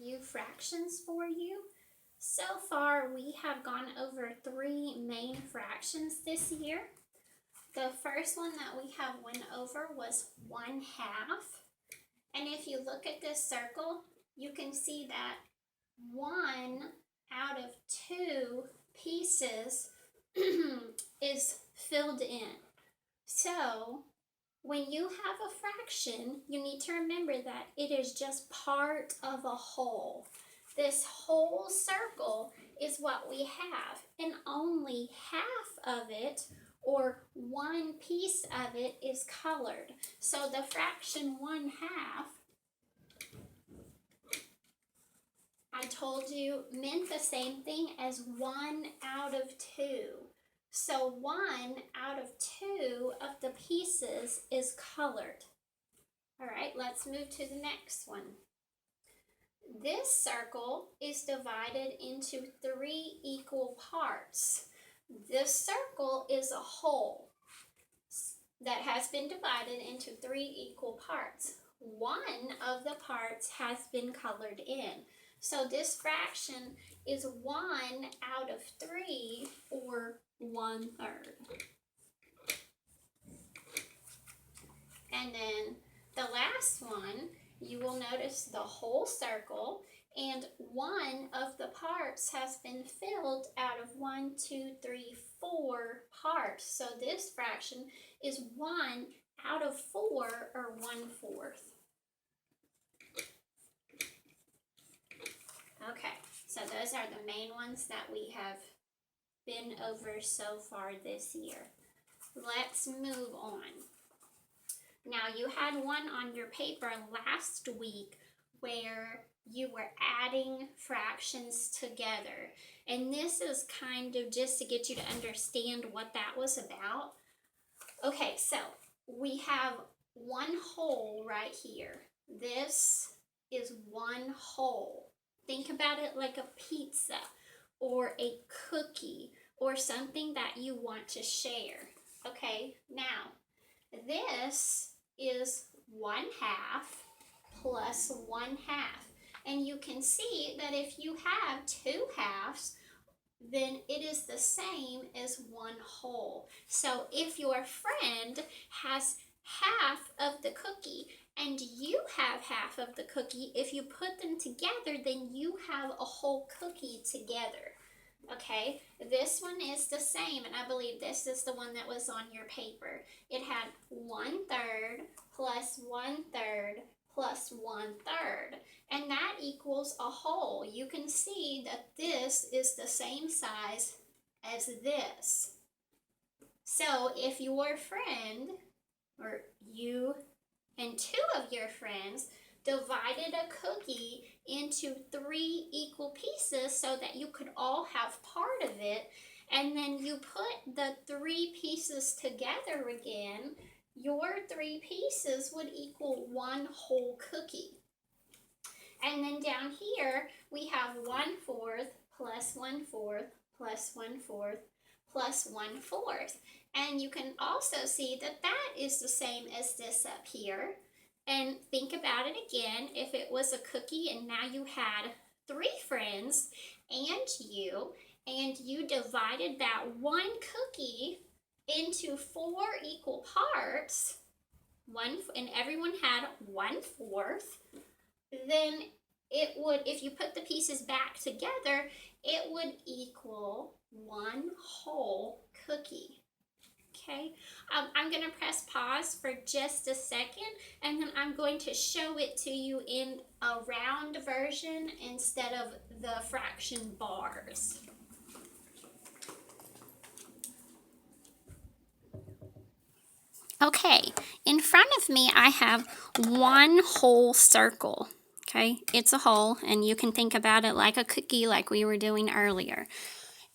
review fractions for you. So far, we have gone over 3 main fractions this year. The first one that we have went over was 1/2. And if you look at this circle, you can see that 1 out of 2 pieces is filled in. So when you have a fraction, you need to remember that it is just part of a whole. This whole circle is what we have, and only half of it, or 1 piece of it, is colored. So the fraction 1/2, I told you, meant the same thing as 1 out of 2. So 1 out of 2 of the pieces is colored. All right, let's move to the next one. This circle is divided into 3 equal parts. This circle is a whole that has been divided into 3 equal parts. 1 of the parts has been colored in. So this fraction is 1 out of 3, or 1/3. And then the last one, you will notice the whole circle, and 1 of the parts has been filled out of 1, 2, 3, 4 parts. So this fraction is 1 out of 4, or 1/4. Okay, so those are the main ones that we have been over so far this year. Let's move on. Now, you had one on your paper last week where you were adding fractions together. And this is kind of just to get you to understand what that was about. Okay, so we have 1 whole right here. This is 1 whole. Think about it like a pizza or a cookie or something that you want to share. Okay, now this is 1/2 plus 1/2. And you can see that if you have 2 halves, then it is the same as 1 whole. So if your friend has half of the cookie and you have half of the cookie, if you put them together, then you have a whole cookie together. Okay, this one is the same, and I believe this is the one that was on your paper. It had 1/3 plus 1/3 plus 1/3, and that equals a whole. You can see that this is the same size as this. So if your friend, or you and 2 of your friends, divided a cookie into 3 equal pieces so that you could all have part of it, and then you put the 3 pieces together again, your 3 pieces would equal 1 whole cookie. And then down here, we have 1/4 plus 1/4 plus 1/4 plus 1/4. And you can also see that that is the same as this up here. And think about it again, if it was a cookie and now you had 3 friends and you divided that 1 cookie into 4 equal parts, and everyone had 1/4, then it would, if you put the pieces back together, it would equal 1 whole cookie. Okay, I'm going to press pause for just a second, and then I'm going to show it to you in a round version instead of the fraction bars. Okay, in front of me I have 1 whole circle. Okay, it's a whole, and you can think about it like a cookie like we were doing earlier.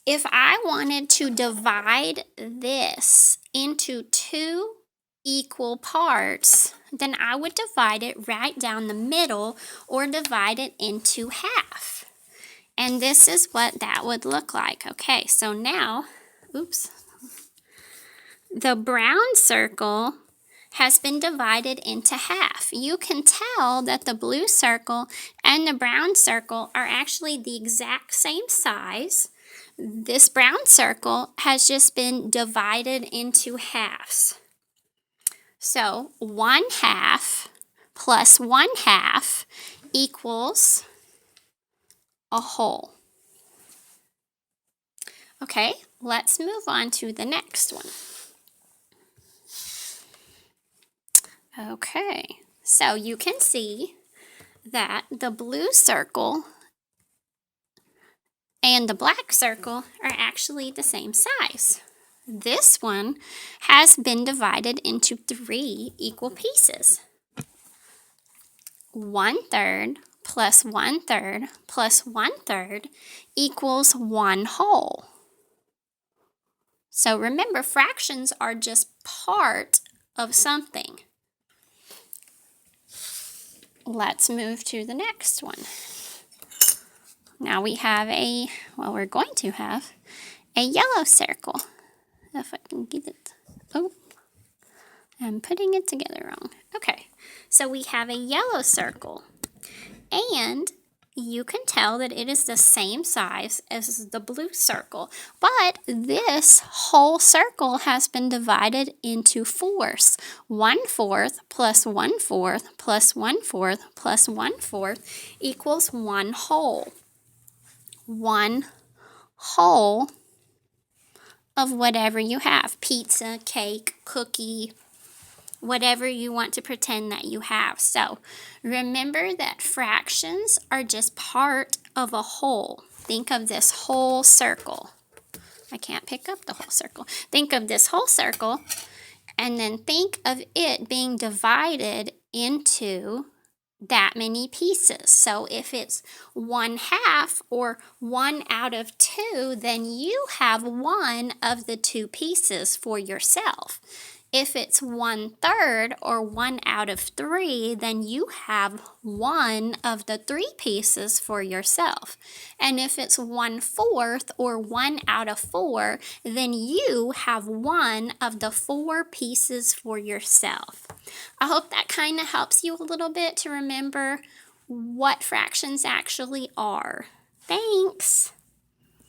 If I wanted to divide this into 2 equal parts, then I would divide it right down the middle, or divide it into half. And this is what that would look like. Okay, so now, the brown circle has been divided into half. You can tell that the blue circle and the brown circle are actually the exact same size. This brown circle has just been divided into halves. So 1/2 plus 1/2 equals a whole. Okay, let's move on to the next one. Okay, so you can see that the blue circle and the black circle are actually the same size. This one has been divided into 3 equal pieces. 1/3 plus 1/3 plus 1/3 equals 1 whole. So remember, fractions are just part of something. Let's move to the next one. Now we're going to have a yellow circle. If I can get it. Oh, I'm putting it together wrong. Okay, so we have a yellow circle. And you can tell that it is the same size as the blue circle, but this whole circle has been divided into 4s. 1/4 plus 1/4 plus 1/4 plus 1/4 equals 1 whole. 1 whole of whatever you have, pizza, cake, cookie, whatever you want to pretend that you have. So remember that fractions are just part of a whole. Think of this whole circle. I can't pick up the whole circle. Think of this whole circle, and then think of it being divided into that many pieces. So if it's 1/2 or 1 out of 2, then you have 1 of the 2 pieces for yourself. If it's 1/3 or 1 out of 3, then you have 1 of the 3 pieces for yourself. And if it's 1/4 or 1 out of 4, then you have 1 of the 4 pieces for yourself. I hope that kind of helps you a little bit to remember what fractions actually are. Thanks!